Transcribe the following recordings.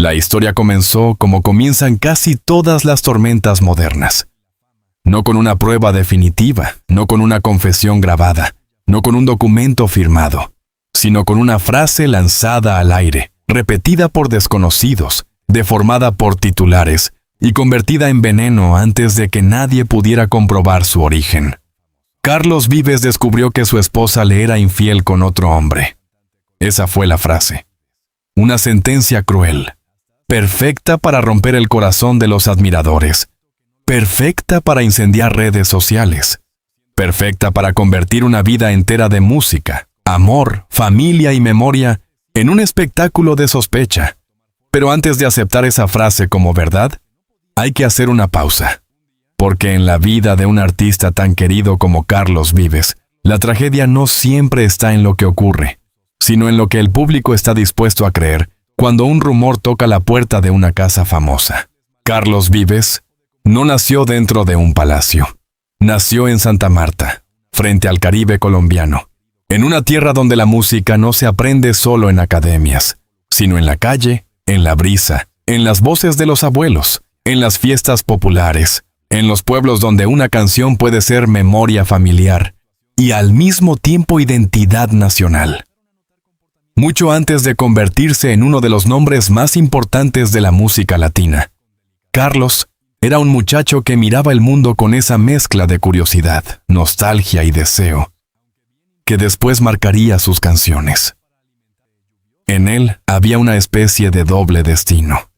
La historia comenzó como comienzan casi todas las tormentas modernas. No con una prueba definitiva, no con una confesión grabada, no con un documento firmado, sino con una frase lanzada al aire, repetida por desconocidos, deformada por titulares y convertida en veneno antes de que nadie pudiera comprobar su origen. Carlos Vives descubrió que su esposa le era infiel con otro hombre. Esa fue la frase. Una sentencia cruel, perfecta para romper el corazón de los admiradores, perfecta para incendiar redes sociales, perfecta para convertir una vida entera de música, amor, familia y memoria en un espectáculo de sospecha. Pero antes de aceptar esa frase como verdad, hay que hacer una pausa. Porque en la vida de un artista tan querido como Carlos Vives, la tragedia no siempre está en lo que ocurre, sino en lo que el público está dispuesto a creer cuando un rumor toca la puerta de una casa famosa. Carlos Vives no nació dentro de un palacio. Nació en Santa Marta, frente al Caribe colombiano, en una tierra donde la música no se aprende solo en academias, sino en la calle, en la brisa, en las voces de los abuelos, en las fiestas populares, en los pueblos donde una canción puede ser memoria familiar y al mismo tiempo identidad nacional. Mucho antes de convertirse en uno de los nombres más importantes de la música latina, Carlos era un muchacho que miraba el mundo con esa mezcla de curiosidad, nostalgia y deseo, que después marcaría sus canciones. En él había una especie de doble destino.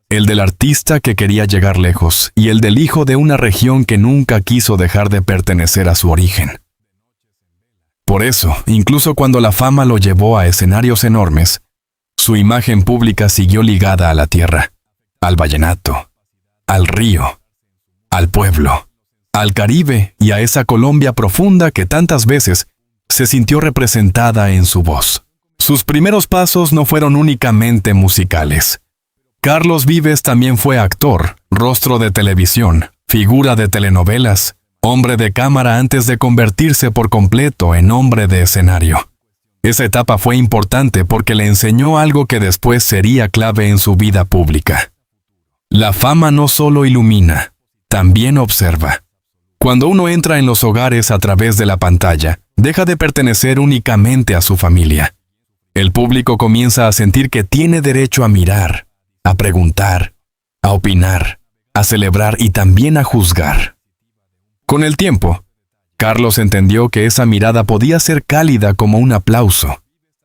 El del artista que quería llegar lejos y el del hijo de una región que nunca quiso dejar de pertenecer a su origen. Por eso, incluso cuando la fama lo llevó a escenarios enormes, su imagen pública siguió ligada a la tierra, al vallenato, al río, al pueblo, al Caribe y a esa Colombia profunda que tantas veces se sintió representada en su voz. Sus primeros pasos no fueron únicamente musicales. Carlos Vives también fue actor, rostro de televisión, figura de telenovelas, hombre de cámara antes de convertirse por completo en hombre de escenario. Esa etapa fue importante porque le enseñó algo que después sería clave en su vida pública. La fama no solo ilumina, también observa. Cuando uno entra en los hogares a través de la pantalla, deja de pertenecer únicamente a su familia. El público comienza a sentir que tiene derecho a mirar, a preguntar, a opinar, a celebrar y también a juzgar. Con el tiempo, Carlos entendió que esa mirada podía ser cálida como un aplauso,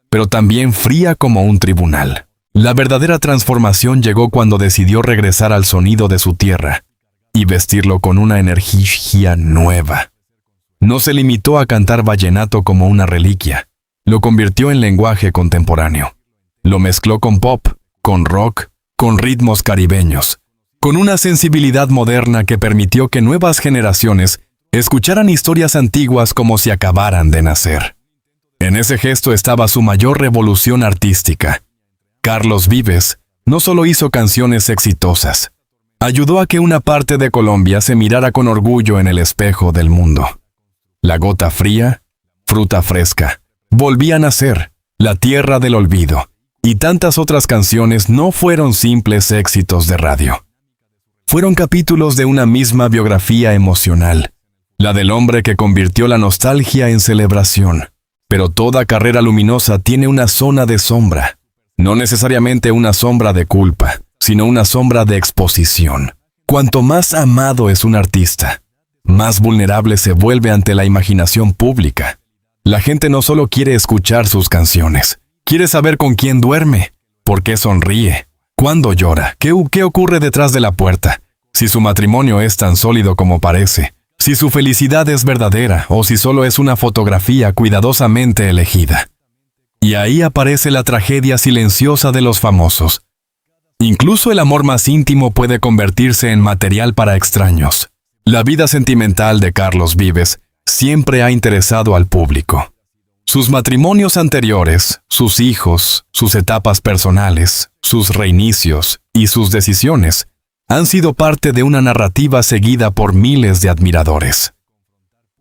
pero también fría como un tribunal. La verdadera transformación llegó cuando decidió regresar al sonido de su tierra y vestirlo con una energía nueva. No se limitó a cantar vallenato como una reliquia, lo convirtió en lenguaje contemporáneo. Lo mezcló con pop, con rock, con ritmos caribeños, con una sensibilidad moderna que permitió que nuevas generaciones escucharan historias antiguas como si acabaran de nacer. En ese gesto estaba su mayor revolución artística. Carlos Vives no solo hizo canciones exitosas, ayudó a que una parte de Colombia se mirara con orgullo en el espejo del mundo. La gota fría, fruta fresca, volvía a nacer, la tierra del olvido, y tantas otras canciones no fueron simples éxitos de radio. Fueron capítulos de una misma biografía emocional, la del hombre que convirtió la nostalgia en celebración. Pero toda carrera luminosa tiene una zona de sombra, no necesariamente una sombra de culpa, sino una sombra de exposición. Cuanto más amado es un artista, más vulnerable se vuelve ante la imaginación pública. La gente no solo quiere escuchar sus canciones, quiere saber con quién duerme, por qué sonríe, cuándo llora, qué ocurre detrás de la puerta, si su matrimonio es tan sólido como parece, si su felicidad es verdadera o si solo es una fotografía cuidadosamente elegida. Y ahí aparece la tragedia silenciosa de los famosos. Incluso el amor más íntimo puede convertirse en material para extraños. La vida sentimental de Carlos Vives siempre ha interesado al público. Sus matrimonios anteriores, sus hijos, sus etapas personales, sus reinicios y sus decisiones han sido parte de una narrativa seguida por miles de admiradores.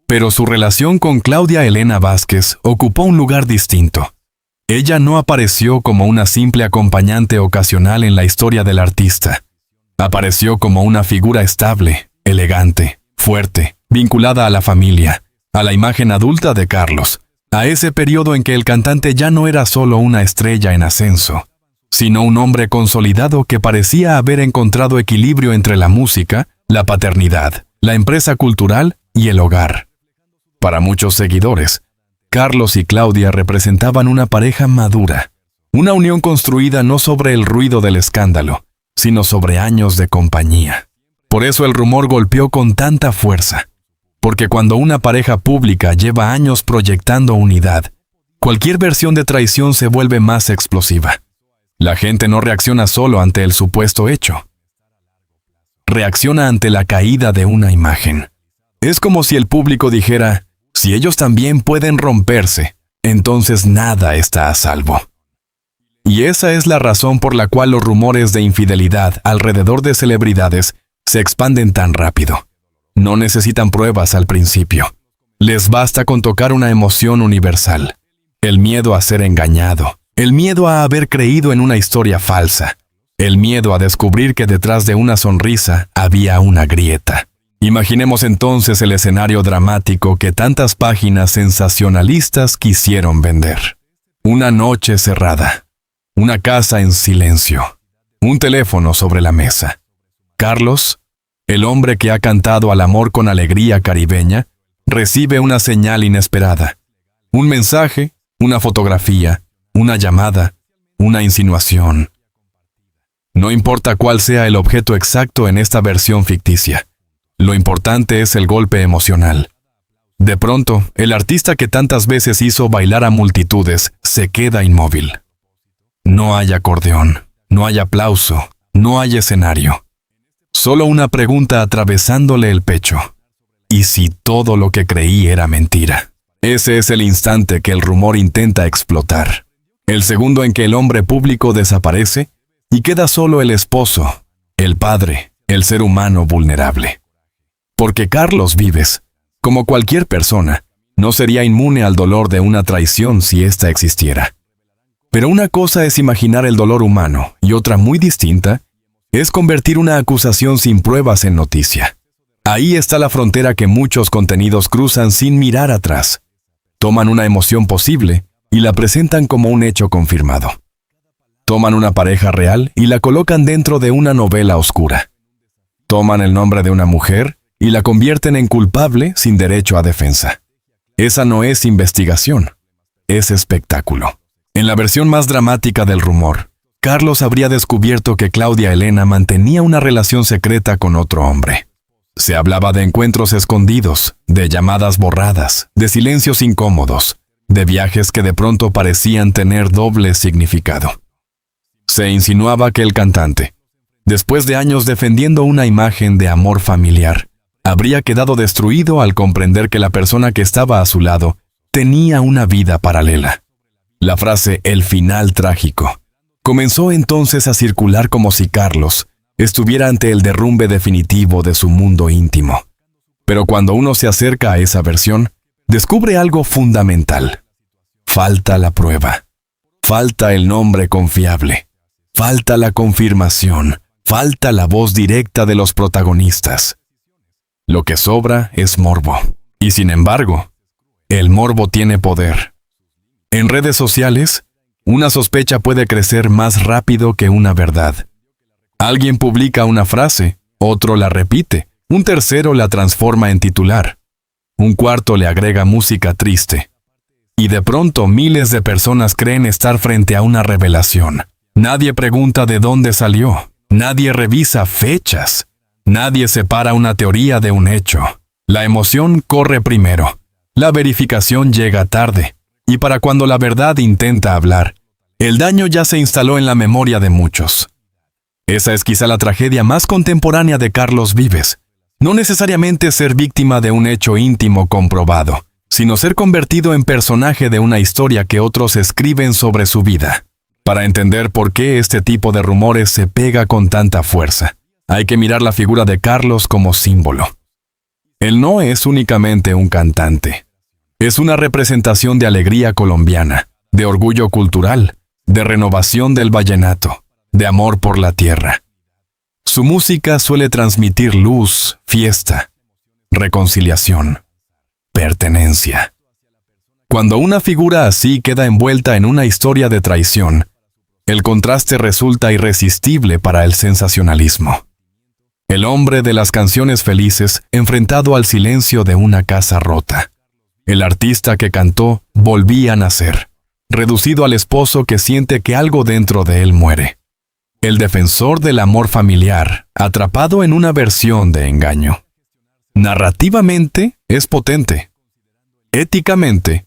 Pero su relación con Claudia Elena Vázquez ocupó un lugar distinto. Ella no apareció como una simple acompañante ocasional en la historia del artista. Apareció como una figura estable, elegante, fuerte, vinculada a la familia, a la imagen adulta de Carlos, a ese periodo en que el cantante ya no era solo una estrella en ascenso, sino un hombre consolidado que parecía haber encontrado equilibrio entre la música, la paternidad, la empresa cultural y el hogar. Para muchos seguidores, Carlos y Claudia representaban una pareja madura, una unión construida no sobre el ruido del escándalo, sino sobre años de compañía. Por eso el rumor golpeó con tanta fuerza, porque cuando una pareja pública lleva años proyectando unidad, cualquier versión de traición se vuelve más explosiva. La gente no reacciona solo ante el supuesto hecho. Reacciona ante la caída de una imagen. Es como si el público dijera, si ellos también pueden romperse, entonces nada está a salvo. Y esa es la razón por la cual los rumores de infidelidad alrededor de celebridades se expanden tan rápido. No necesitan pruebas al principio. Les basta con tocar una emoción universal. El miedo a ser engañado. El miedo a haber creído en una historia falsa. El miedo a descubrir que detrás de una sonrisa había una grieta. Imaginemos entonces el escenario dramático que tantas páginas sensacionalistas quisieron vender. Una noche cerrada. Una casa en silencio. Un teléfono sobre la mesa. Carlos, el hombre que ha cantado al amor con alegría caribeña, recibe una señal inesperada. Un mensaje, una fotografía, una llamada, una insinuación. No importa cuál sea el objeto exacto en esta versión ficticia. Lo importante es el golpe emocional. De pronto, el artista que tantas veces hizo bailar a multitudes se queda inmóvil. No hay acordeón, no hay aplauso, no hay escenario. Solo una pregunta atravesándole el pecho. ¿Y si todo lo que creí era mentira? Ese es el instante que el rumor intenta explotar. El segundo en que el hombre público desaparece y queda solo el esposo, el padre, el ser humano vulnerable. Porque Carlos Vives, como cualquier persona, no sería inmune al dolor de una traición si ésta existiera. Pero una cosa es imaginar el dolor humano y otra muy distinta es convertir una acusación sin pruebas en noticia. Ahí está la frontera que muchos contenidos cruzan sin mirar atrás. Toman una emoción posible y la presentan como un hecho confirmado. Toman una pareja real y la colocan dentro de una novela oscura. Toman el nombre de una mujer y la convierten en culpable sin derecho a defensa. Esa no es investigación, es espectáculo. En la versión más dramática del rumor, Carlos habría descubierto que Claudia Elena mantenía una relación secreta con otro hombre. Se hablaba de encuentros escondidos, de llamadas borradas, de silencios incómodos, de viajes que de pronto parecían tener doble significado. Se insinuaba que el cantante, después de años defendiendo una imagen de amor familiar, habría quedado destruido al comprender que la persona que estaba a su lado tenía una vida paralela. La frase «el final trágico» comenzó entonces a circular como si Carlos estuviera ante el derrumbe definitivo de su mundo íntimo. Pero cuando uno se acerca a esa versión, descubre algo fundamental. Falta la prueba. Falta el nombre confiable. Falta la confirmación. Falta la voz directa de los protagonistas. Lo que sobra es morbo. Y sin embargo, el morbo tiene poder. En redes sociales, una sospecha puede crecer más rápido que una verdad. Alguien publica una frase, otro la repite, un tercero la transforma en titular, un cuarto le agrega música triste. Y de pronto miles de personas creen estar frente a una revelación. Nadie pregunta de dónde salió, nadie revisa fechas, nadie separa una teoría de un hecho. La emoción corre primero, la verificación llega tarde. Y para cuando la verdad intenta hablar, el daño ya se instaló en la memoria de muchos. Esa es quizá la tragedia más contemporánea de Carlos Vives. No necesariamente ser víctima de un hecho íntimo comprobado, sino ser convertido en personaje de una historia que otros escriben sobre su vida. Para entender por qué este tipo de rumores se pega con tanta fuerza, hay que mirar la figura de Carlos como símbolo. Él no es únicamente un cantante. Es una representación de alegría colombiana, de orgullo cultural, de renovación del vallenato, de amor por la tierra. Su música suele transmitir luz, fiesta, reconciliación, pertenencia. Cuando una figura así queda envuelta en una historia de traición, el contraste resulta irresistible para el sensacionalismo. El hombre de las canciones felices enfrentado al silencio de una casa rota. El artista que cantó volvía a nacer, reducido al esposo que siente que algo dentro de él muere. El defensor del amor familiar, atrapado en una versión de engaño. Narrativamente es potente. Éticamente,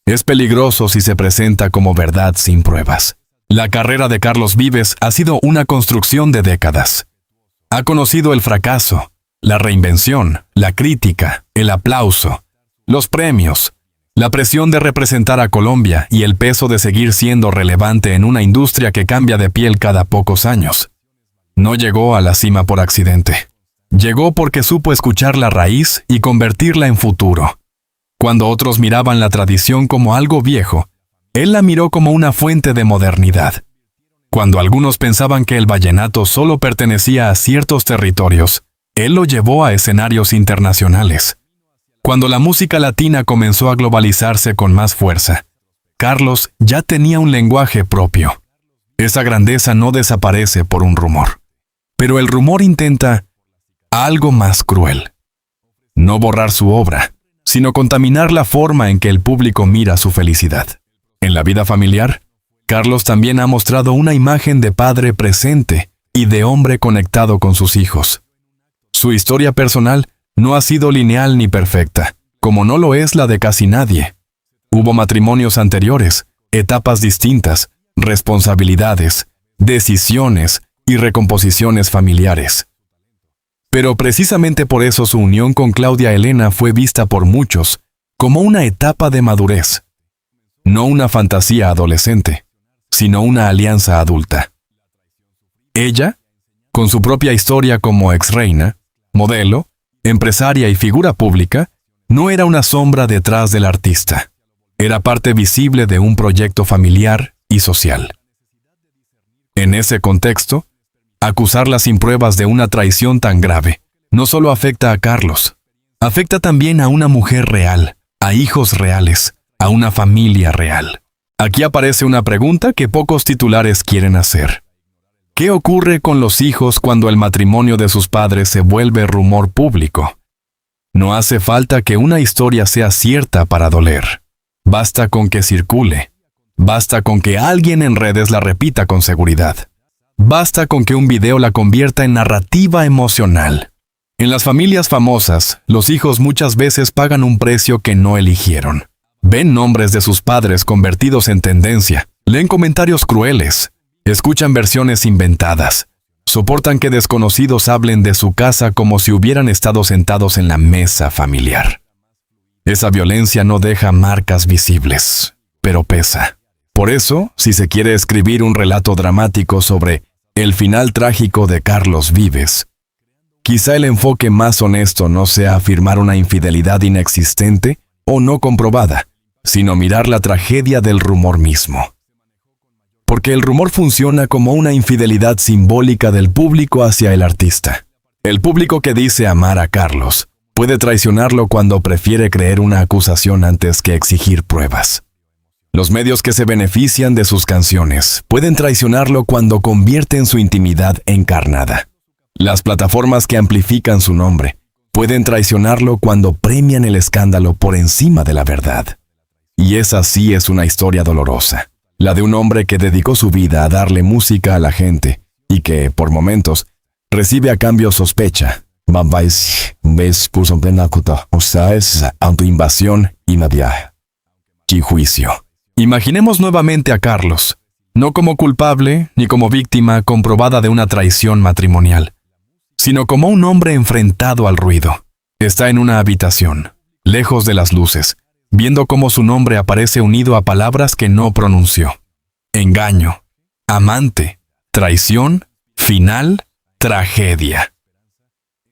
es peligroso si se presenta como verdad sin pruebas. La carrera de Carlos Vives ha sido una construcción de décadas. Ha conocido el fracaso, la reinvención, la crítica, el aplauso, los premios, la presión de representar a Colombia y el peso de seguir siendo relevante en una industria que cambia de piel cada pocos años. No llegó a la cima por accidente. Llegó porque supo escuchar la raíz y convertirla en futuro. Cuando otros miraban la tradición como algo viejo, él la miró como una fuente de modernidad. Cuando algunos pensaban que el vallenato solo pertenecía a ciertos territorios, él lo llevó a escenarios internacionales. Cuando la música latina comenzó a globalizarse con más fuerza, Carlos ya tenía un lenguaje propio. Esa grandeza no desaparece por un rumor. Pero el rumor intenta algo más cruel. No borrar su obra, sino contaminar la forma en que el público mira su felicidad. En la vida familiar, Carlos también ha mostrado una imagen de padre presente y de hombre conectado con sus hijos. Su historia personal no ha sido lineal ni perfecta, como no lo es la de casi nadie. Hubo matrimonios anteriores, etapas distintas, responsabilidades, decisiones y recomposiciones familiares. Pero precisamente por eso su unión con Claudia Elena fue vista por muchos como una etapa de madurez. No una fantasía adolescente, sino una alianza adulta. Ella, con su propia historia como exreina, modelo, empresaria y figura pública, no era una sombra detrás del artista. Era parte visible de un proyecto familiar y social. En ese contexto, acusarla sin pruebas de una traición tan grave no solo afecta a Carlos, afecta también a una mujer real, a hijos reales, a una familia real. Aquí aparece una pregunta que pocos titulares quieren hacer. ¿Qué ocurre con los hijos cuando el matrimonio de sus padres se vuelve rumor público? No hace falta que una historia sea cierta para doler. Basta con que circule. Basta con que alguien en redes la repita con seguridad. Basta con que un video la convierta en narrativa emocional. En las familias famosas, los hijos muchas veces pagan un precio que no eligieron. Ven nombres de sus padres convertidos en tendencia, leen comentarios crueles, escuchan versiones inventadas, soportan que desconocidos hablen de su casa como si hubieran estado sentados en la mesa familiar. Esa violencia no deja marcas visibles, pero pesa. Por eso, si se quiere escribir un relato dramático sobre el final trágico de Carlos Vives, quizá el enfoque más honesto no sea afirmar una infidelidad inexistente o no comprobada, sino mirar la tragedia del rumor mismo. Porque el rumor funciona como una infidelidad simbólica del público hacia el artista. El público que dice amar a Carlos puede traicionarlo cuando prefiere creer una acusación antes que exigir pruebas. Los medios que se benefician de sus canciones pueden traicionarlo cuando convierten su intimidad encarnada. Las plataformas que amplifican su nombre pueden traicionarlo cuando premian el escándalo por encima de la verdad. Y esa sí es una historia dolorosa, la de un hombre que dedicó su vida a darle música a la gente y que, por momentos, recibe a cambio sospecha. Autoinvasión y juicio. Imaginemos nuevamente a Carlos, no como culpable ni como víctima comprobada de una traición matrimonial, sino como un hombre enfrentado al ruido. Está en una habitación, lejos de las luces, viendo cómo su nombre aparece unido a palabras que no pronunció. Engaño, amante, traición, final, tragedia.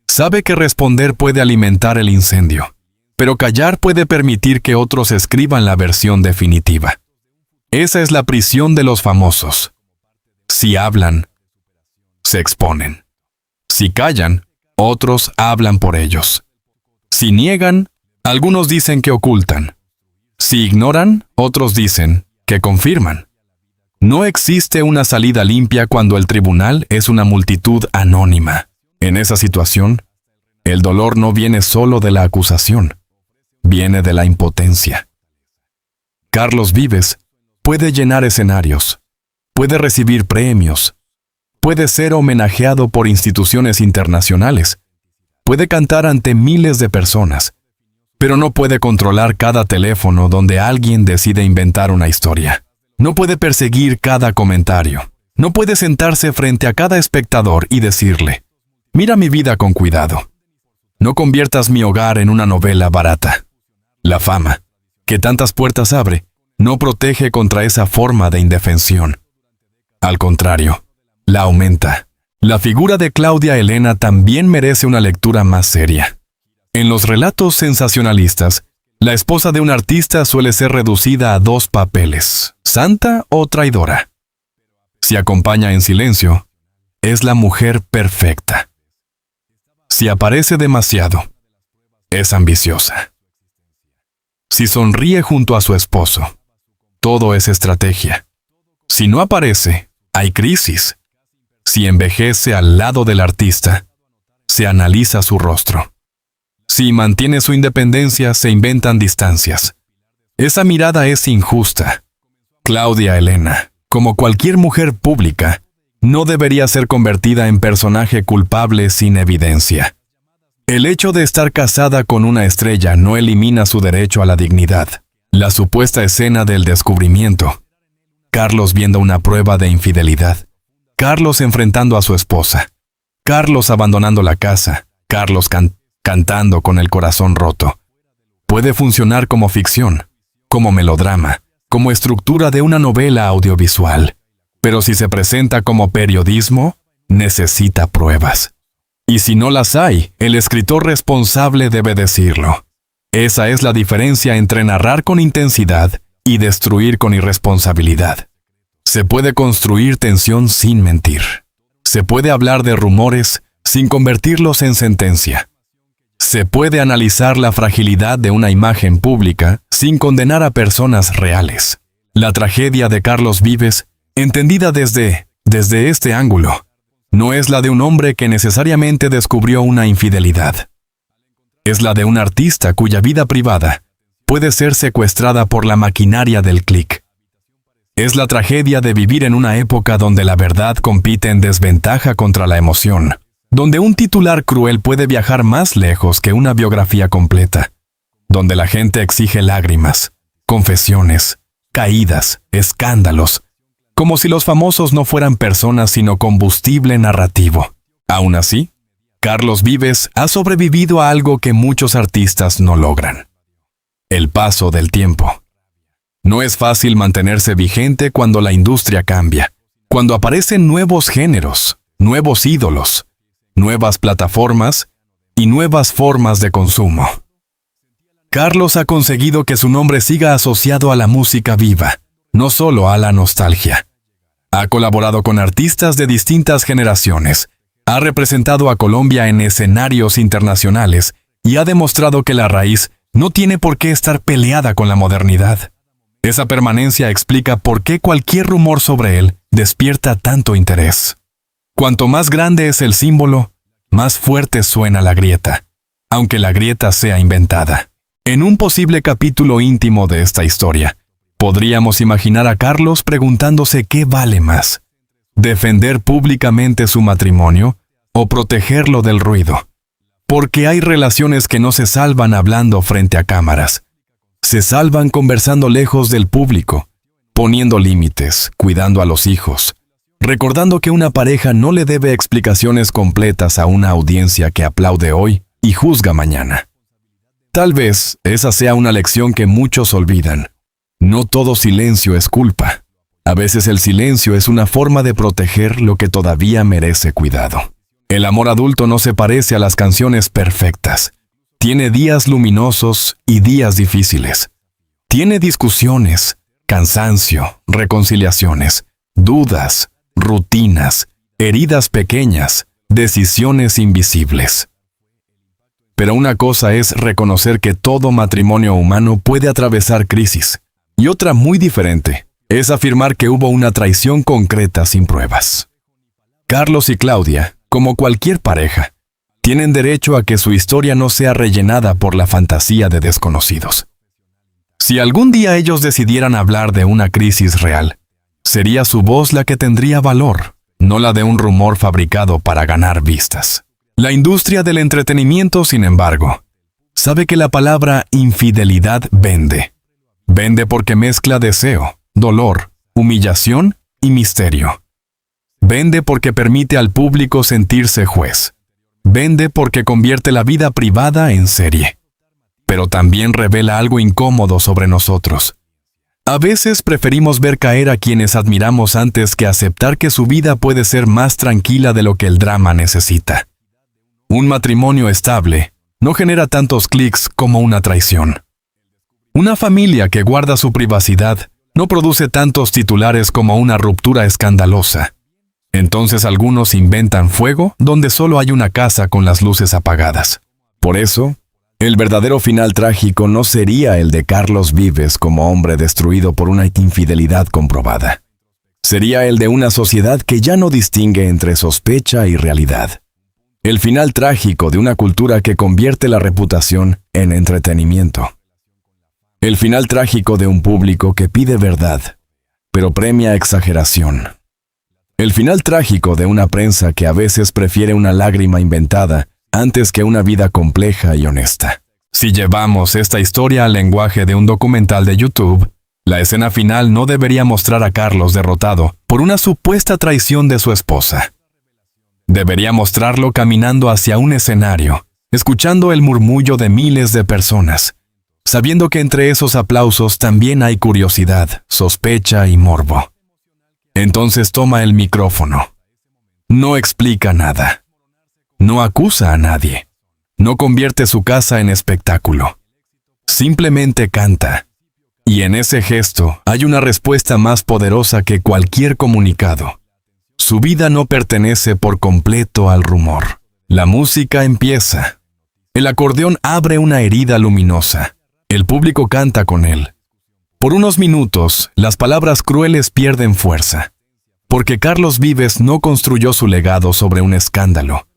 Sabe que responder puede alimentar el incendio, pero callar puede permitir que otros escriban la versión definitiva. Esa es la prisión de los famosos. Si hablan, se exponen. Si callan, otros hablan por ellos. Si niegan, algunos dicen que ocultan. Si ignoran, otros dicen que confirman. No existe una salida limpia cuando el tribunal es una multitud anónima. En esa situación, el dolor no viene solo de la acusación, viene de la impotencia. Carlos Vives puede llenar escenarios, puede recibir premios, puede ser homenajeado por instituciones internacionales, puede cantar ante miles de personas, pero no puede controlar cada teléfono donde alguien decide inventar una historia. No puede perseguir cada comentario. No puede sentarse frente a cada espectador y decirle, mira mi vida con cuidado. No conviertas mi hogar en una novela barata. La fama, que tantas puertas abre, no protege contra esa forma de indefensión. Al contrario, la aumenta. La figura de Claudia Elena también merece una lectura más seria. En los relatos sensacionalistas, la esposa de un artista suele ser reducida a dos papeles, santa o traidora. Si acompaña en silencio, es la mujer perfecta. Si aparece demasiado, es ambiciosa. Si sonríe junto a su esposo, todo es estrategia. Si no aparece, hay crisis. Si envejece al lado del artista, se analiza su rostro. Si mantiene su independencia, se inventan distancias. Esa mirada es injusta. Claudia Elena, como cualquier mujer pública, no debería ser convertida en personaje culpable sin evidencia. El hecho de estar casada con una estrella no elimina su derecho a la dignidad. La supuesta escena del descubrimiento. Carlos viendo una prueba de infidelidad. Carlos enfrentando a su esposa. Carlos abandonando la casa. Carlos cantando con el corazón roto. Puede funcionar como ficción, como melodrama, como estructura de una novela audiovisual. Pero si se presenta como periodismo, necesita pruebas. Y si no las hay, el escritor responsable debe decirlo. Esa es la diferencia entre narrar con intensidad y destruir con irresponsabilidad. Se puede construir tensión sin mentir. Se puede hablar de rumores sin convertirlos en sentencia. Se puede analizar la fragilidad de una imagen pública sin condenar a personas reales. La tragedia de Carlos Vives, entendida desde este ángulo, no es la de un hombre que necesariamente descubrió una infidelidad. Es la de un artista cuya vida privada puede ser secuestrada por la maquinaria del clic. Es la tragedia de vivir en una época donde la verdad compite en desventaja contra la emoción, donde un titular cruel puede viajar más lejos que una biografía completa, donde la gente exige lágrimas, confesiones, caídas, escándalos, como si los famosos no fueran personas sino combustible narrativo. Aún así, Carlos Vives ha sobrevivido a algo que muchos artistas no logran: el paso del tiempo. No es fácil mantenerse vigente cuando la industria cambia, cuando aparecen nuevos géneros, nuevos ídolos, nuevas plataformas y nuevas formas de consumo. Carlos ha conseguido que su nombre siga asociado a la música viva, no solo a la nostalgia. Ha colaborado con artistas de distintas generaciones, ha representado a Colombia en escenarios internacionales y ha demostrado que la raíz no tiene por qué estar peleada con la modernidad. Esa permanencia explica por qué cualquier rumor sobre él despierta tanto interés. Cuanto más grande es el símbolo, más fuerte suena la grieta, aunque la grieta sea inventada. En un posible capítulo íntimo de esta historia, podríamos imaginar a Carlos preguntándose qué vale más: defender públicamente su matrimonio o protegerlo del ruido. Porque hay relaciones que no se salvan hablando frente a cámaras. Se salvan conversando lejos del público, poniendo límites, cuidando a los hijos, recordando que una pareja no le debe explicaciones completas a una audiencia que aplaude hoy y juzga mañana. Tal vez esa sea una lección que muchos olvidan. No todo silencio es culpa. A veces el silencio es una forma de proteger lo que todavía merece cuidado. El amor adulto no se parece a las canciones perfectas. Tiene días luminosos y días difíciles. Tiene discusiones, cansancio, reconciliaciones, dudas, rutinas, heridas pequeñas, decisiones invisibles. Pero una cosa es reconocer que todo matrimonio humano puede atravesar crisis, y otra muy diferente es afirmar que hubo una traición concreta sin pruebas. Carlos y Claudia, como cualquier pareja, tienen derecho a que su historia no sea rellenada por la fantasía de desconocidos. Si algún día ellos decidieran hablar de una crisis real, sería su voz la que tendría valor, no la de un rumor fabricado para ganar vistas. La industria del entretenimiento, sin embargo, sabe que la palabra infidelidad vende. Vende porque mezcla deseo, dolor, humillación y misterio. Vende porque permite al público sentirse juez. Vende porque convierte la vida privada en serie. Pero también revela algo incómodo sobre nosotros. A veces preferimos ver caer a quienes admiramos antes que aceptar que su vida puede ser más tranquila de lo que el drama necesita. Un matrimonio estable no genera tantos clics como una traición. Una familia que guarda su privacidad no produce tantos titulares como una ruptura escandalosa. Entonces algunos inventan fuego donde solo hay una casa con las luces apagadas. Por eso, el verdadero final trágico no sería el de Carlos Vives como hombre destruido por una infidelidad comprobada. Sería el de una sociedad que ya no distingue entre sospecha y realidad. El final trágico de una cultura que convierte la reputación en entretenimiento. El final trágico de un público que pide verdad, pero premia exageración. El final trágico de una prensa que a veces prefiere una lágrima inventada antes que una vida compleja y honesta. Si llevamos esta historia al lenguaje de un documental de YouTube, la escena final no debería mostrar a Carlos derrotado por una supuesta traición de su esposa. Debería mostrarlo caminando hacia un escenario, escuchando el murmullo de miles de personas, sabiendo que entre esos aplausos también hay curiosidad, sospecha y morbo. Entonces toma el micrófono. No explica nada. No acusa a nadie. No convierte su casa en espectáculo. Simplemente canta. Y en ese gesto hay una respuesta más poderosa que cualquier comunicado. Su vida no pertenece por completo al rumor. La música empieza. El acordeón abre una herida luminosa. El público canta con él. Por unos minutos, las palabras crueles pierden fuerza. Porque Carlos Vives no construyó su legado sobre un escándalo,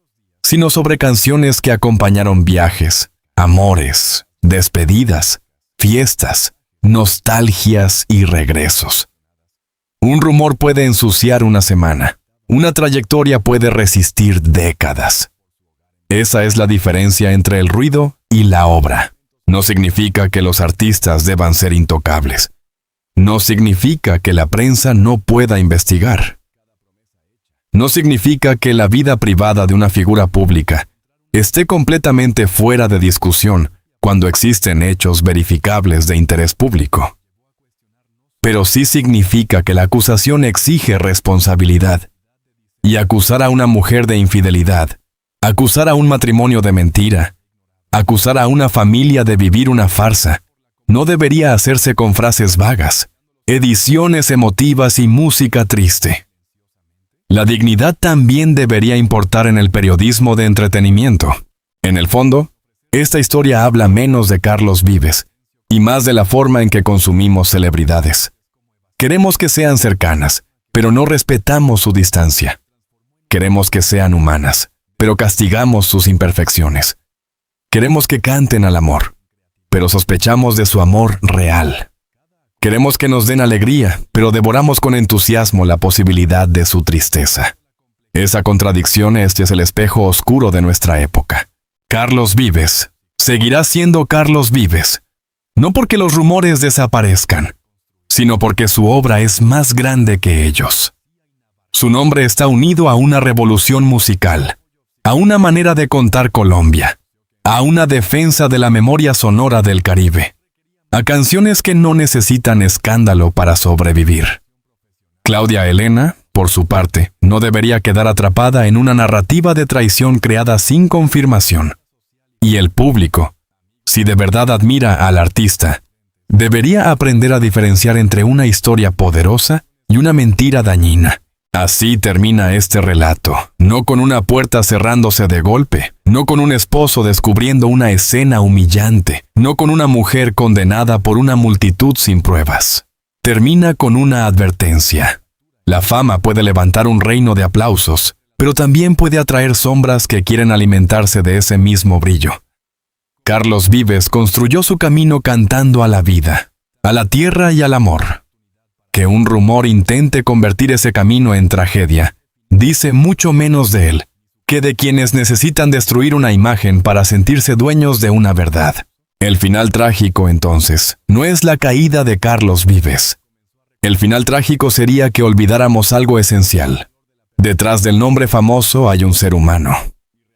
sino sobre canciones que acompañaron viajes, amores, despedidas, fiestas, nostalgias y regresos. Un rumor puede ensuciar una semana. Una trayectoria puede resistir décadas. Esa es la diferencia entre el ruido y la obra. No significa que los artistas deban ser intocables. No significa que la prensa no pueda investigar. No significa que la vida privada de una figura pública esté completamente fuera de discusión cuando existen hechos verificables de interés público. Pero sí significa que la acusación exige responsabilidad. Y acusar a una mujer de infidelidad, acusar a un matrimonio de mentira, acusar a una familia de vivir una farsa, no debería hacerse con frases vagas, ediciones emotivas y música triste. La dignidad también debería importar en el periodismo de entretenimiento. En el fondo, esta historia habla menos de Carlos Vives y más de la forma en que consumimos celebridades. Queremos que sean cercanas, pero no respetamos su distancia. Queremos que sean humanas, pero castigamos sus imperfecciones. Queremos que canten al amor, pero sospechamos de su amor real. Queremos que nos den alegría, pero devoramos con entusiasmo la posibilidad de su tristeza. Esa contradicción es el espejo oscuro de nuestra época. Carlos Vives seguirá siendo Carlos Vives, no porque los rumores desaparezcan, sino porque su obra es más grande que ellos. Su nombre está unido a una revolución musical, a una manera de contar Colombia, a una defensa de la memoria sonora del Caribe, a canciones que no necesitan escándalo para sobrevivir. Claudia Elena, por su parte, no debería quedar atrapada en una narrativa de traición creada sin confirmación. Y el público, si de verdad admira al artista, Debería aprender a diferenciar entre una historia poderosa y una mentira dañina. Así termina este relato, no con una puerta cerrándose de golpe, no con un esposo descubriendo una escena humillante, no con una mujer condenada por una multitud sin pruebas. Termina con una advertencia. La fama puede levantar un reino de aplausos, pero también puede atraer sombras que quieren alimentarse de ese mismo brillo. Carlos Vives construyó su camino cantando a la vida, a la tierra y al amor. Que un rumor intente convertir ese camino en tragedia, dice mucho menos de él que de quienes necesitan destruir una imagen para sentirse dueños de una verdad. El final trágico, entonces, no es la caída de Carlos Vives. El final trágico sería que olvidáramos algo esencial. Detrás del nombre famoso hay un ser humano.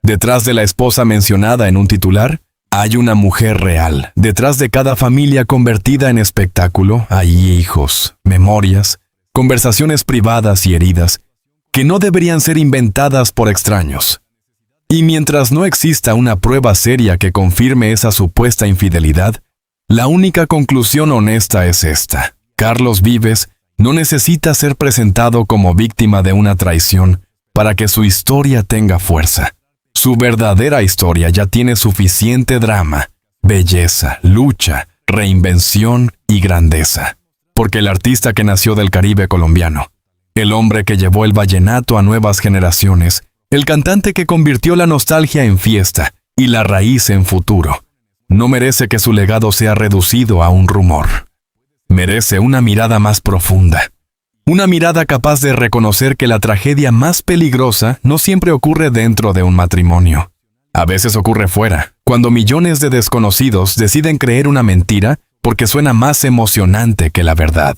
Detrás de la esposa mencionada en un titular, hay una mujer real. Detrás de cada familia convertida en espectáculo, hay hijos, memorias, conversaciones privadas y heridas que no deberían ser inventadas por extraños. Y mientras no exista una prueba seria que confirme esa supuesta infidelidad, la única conclusión honesta es esta. Carlos Vives no necesita ser presentado como víctima de una traición para que su historia tenga fuerza. Su verdadera historia ya tiene suficiente drama, belleza, lucha, reinvención y grandeza. Porque el artista que nació del Caribe colombiano, el hombre que llevó el vallenato a nuevas generaciones, el cantante que convirtió la nostalgia en fiesta y la raíz en futuro, no merece que su legado sea reducido a un rumor. Merece una mirada más profunda. Una mirada capaz de reconocer que la tragedia más peligrosa no siempre ocurre dentro de un matrimonio. A veces ocurre fuera, cuando millones de desconocidos deciden creer una mentira porque suena más emocionante que la verdad.